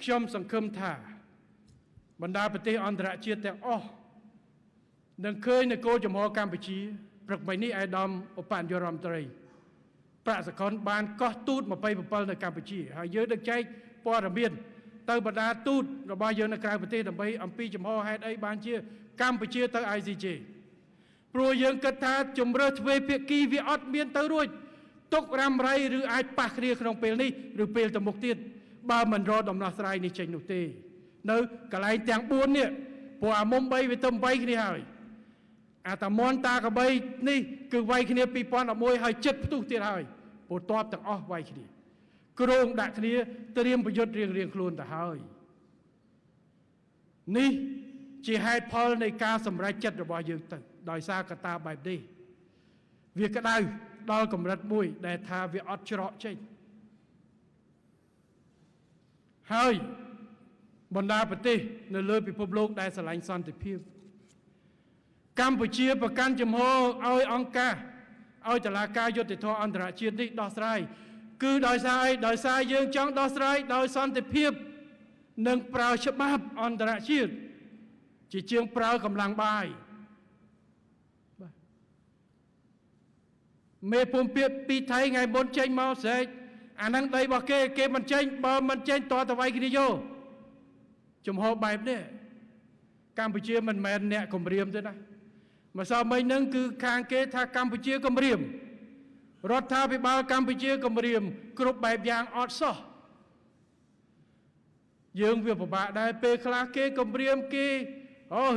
ខ្ញុំសង្ឃឹមថាបណ្ដាប្រទេសអន្តរជាតិទាំងអស់នឹងឃើញនគរចំហកម្ពុជាព្រឹកមិញនេះអាយដាមឧបនាយករដ្ឋមន្ត្រីប្រាក់សកលបានកោះទូត27នៅកម្ពុជាហើយយើងដឹកចែកព័ត៌មានទៅបណ្ដាទូតរបស់យើងនៅក្រៅប្រទេសដើម្បីអំពីចំហហេតុអីបានជាកម្ពុជាទៅ ICJ ព្រោះយើងគិតថាជំរើសទ្វេភាគីវាអត់មានទៅរួចទុករ៉ាំរ៉ៃឬអាចប៉ះគ្នាក្នុងពេលនេះឬពេលទៅមុខទៀតបើមិនរកដំណោះស្រាយនេះចេញនោះទេនៅកន្លែងទាំង4នេះព្រោះអាមុំ3វាទៅ8គ្នាហើយអាតាមន់តាកបីនេះគឺវាយគ្នា2011ហើយចិត្តផ្ទុះទៀតហើយព្រោះតបទាំងអស់វាយគ្នាគ្រោងដាក់គ្នាត្រៀមប្រយុទ្ធរៀងខ្លួនទៅហើយនេះជាហេតុផលនៃការសម្រេចចិត្តរបស់យើងទៅដោយសារកត្តាបែបនេះវាក្តៅដល់កម្រិតមួយដែលថាវាអត់ច្រកចេញហើយបណ្ដាប្រទេសនៅលើពិភពលោកដែលស្រឡាញ់សន្តិភាពកម្ពុជាប្រកាន់ជំហរឲ្យអង្គការឲ្យតុលាការយុត្តិធម៌អន្តរជាតិនេះដោះស្រាយគឺដោយសារអីដោយសារយើងចង់ដោះស្រាយដោយសន្តិភាពនិងប្រើច្បាប់អន្តរជាតិជាជាងប្រើកម្លាំងបាយមេភូមិពាក្យពីថៃថ្ងៃមុនចេញមកស្រែកអានឹងដីរបស់គេមិនចេញបើមិនចេញតទៅវាយគ្នាយកជំហរបែបនេះកម្ពុជាមិនមែនអ្នកគំរាមទេណាម្សិលមិញហ្នឹងគឺខាងគេថាកម្ពុជាគំរាមរដ្ឋាភិបាលកម្ពុជាគំរាមគ្រប់បែបយ៉ាងអត់សោះយើងវាពិបាកដែរពេលខ្លះគេគំរាមគេ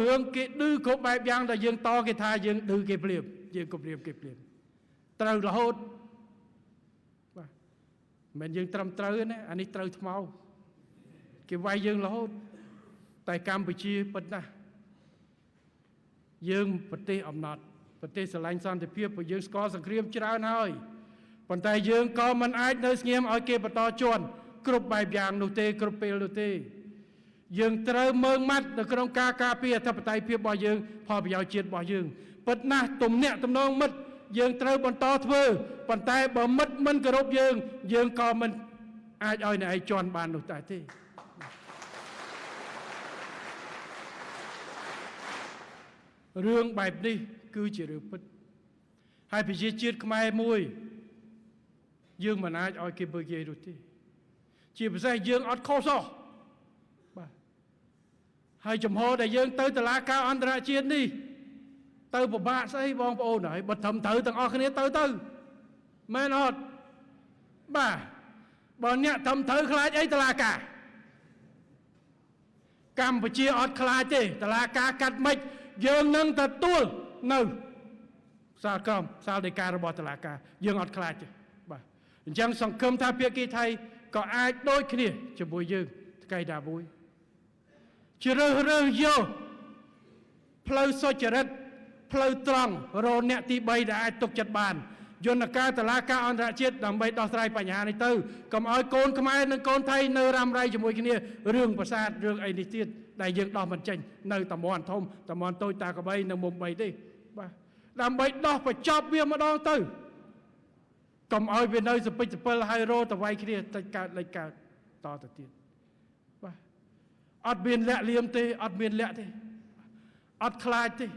រឿងគេឌឺគ្រប់បែបយ៉ាងដែលយើងតគេថាយើងឌឺគេភ្លាមយើងគំរាមគេភ្លាមត្រូវរហូតបាទមិនយើងត្រឹមត្រូវណាអានេះត្រូវថ្មោគេវាយយើងរហូតតែកម្ពុជាពិតណាស់យើងប្រទេសអំណត់ប្រទេសស្រឡាញ់សន្តិភាពព្រោះយើងស្គាល់សង្គ្រាមច្រើនហើយប៉ុន្តែយើងក៏មិនអាចនៅស្ងៀមឲ្យគេបន្តជន់គ្រប់បែបយ៉ាងនោះទេគ្រប់ពេលនោះទេយើងត្រូវមើងម៉ាត់នៅក្នុងការការពារអធិបតេយ្យភាពរបស់យើងផលប្រយោជន៍ជាតិរបស់យើងពិតណាស់ទំនាក់ទំនងមិត្តយើងត្រូវបន្តធ្វើប៉ុន្តែបើមិត្តមិនគោរពយើងក៏មិនអាចឲ្យអ្នកឯងជន់បាននោះតែទេរឿងបែបនេះគឺជារឿងពិតហើយប្រជាជាតិខ្មែរមួយយើងមិនអាចឲ្យគេមើលងាយនោះទេជាពិសេសយើងអត់ខុសសោះបាទហើយចំហដែលយើងទៅតុលាការអន្តរជាតិនេះទៅពិបាកស្អីបងប្អូនហើយបើត្រឹមត្រូវទាំងអស់គ្នាទៅមែនអត់បាទបើអ្នកត្រឹមត្រូវខ្លាចអីតុលាការកម្ពុជាអត់ខ្លាចទេតុលាការកាត់មិនយើងនឹងទទួលនៅសាលក្រមសាលដីការបស់តុលាការយើងអត់ខ្លាចទេបាទអញ្ចឹងសង្ឃឹមថាភាគីថៃក៏អាចដូចគ្នាជាមួយយើងថ្ងៃណាមួយជ្រើសរើសយកផ្លូវសុចរិតផ្លូវត្រង់រកអ្នកទី3ដែលអាចទុកចិត្តបានយន្តការតុលាការអន្តរជាតិដើម្បីដោះស្រាយបញ្ហានេះទៅកុំឲ្យកូនខ្មែរនិងកូនថៃនៅរ៉ាំរ៉ៃជាមួយគ្នារឿងប្រាសាទរឿងអីនេះទៀតដែលយើងដោះមិនចេញនៅតំបន់ធំតំបន់តូចតាកបីនៅមុំ3ទេបាទដើម្បីដោះបញ្ចប់វាម្ដងទៅកុំឲ្យវានៅសពិចសពិលហើយរោទៅវាយគ្នាតិចកើតលេចកើតតទៅទៀតបាទអត់មានលាក់លៀមទេអត់មានលាក់ទេអត់ខ្លាចទេ